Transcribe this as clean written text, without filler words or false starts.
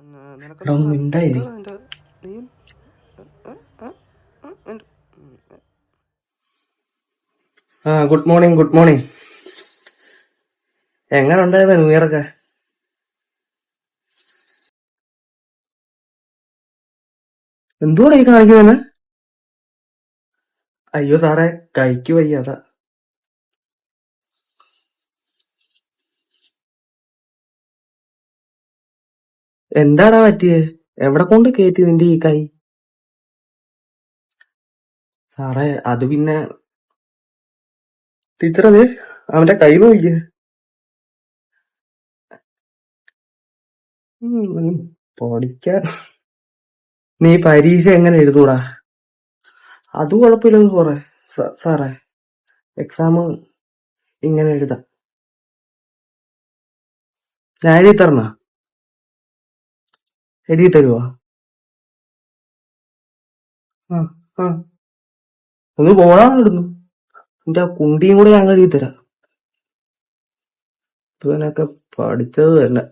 എടാ ഒന്ന് മിണ്ടായിരി. Good morning, good morning. എങ്ങനെ ഉണ്ടായിരുന്നു ന്യൂ ഇയർ ഒക്കെ? എന്തുകൂടെ ഈ കാണിക്കുന്നെ? അയ്യോ സാറേ, കൈക്ക് വയ്യ അതാ. എന്താടാ പറ്റിയേ? എവിടെ കൊണ്ട് കേറ്റി നിന്റെ ഈ കൈ? സാറേ അത് പിന്നെ ടീച്ചറത് അവന്റെ കൈ നോക്കിയേ. പഠിക്കാൻ നീ പരീക്ഷ എങ്ങനെ എഴുതൂടാ? അത് കുഴപ്പമില്ലെന്ന് സാറേ, എക്സാം ഇങ്ങനെ എഴുതാം. ഞാൻ എഴുതി തരണ? എഴുതി തരുവോ? ആ ആ ഒന്ന് പോടാന്നിടുന്നു. എന്റെ ആ കുണ്ടിയും കൂടെ ഞാൻ എഴുതി തരാം. ഇവനൊക്കെ പഠിച്ചത് തന്നെ.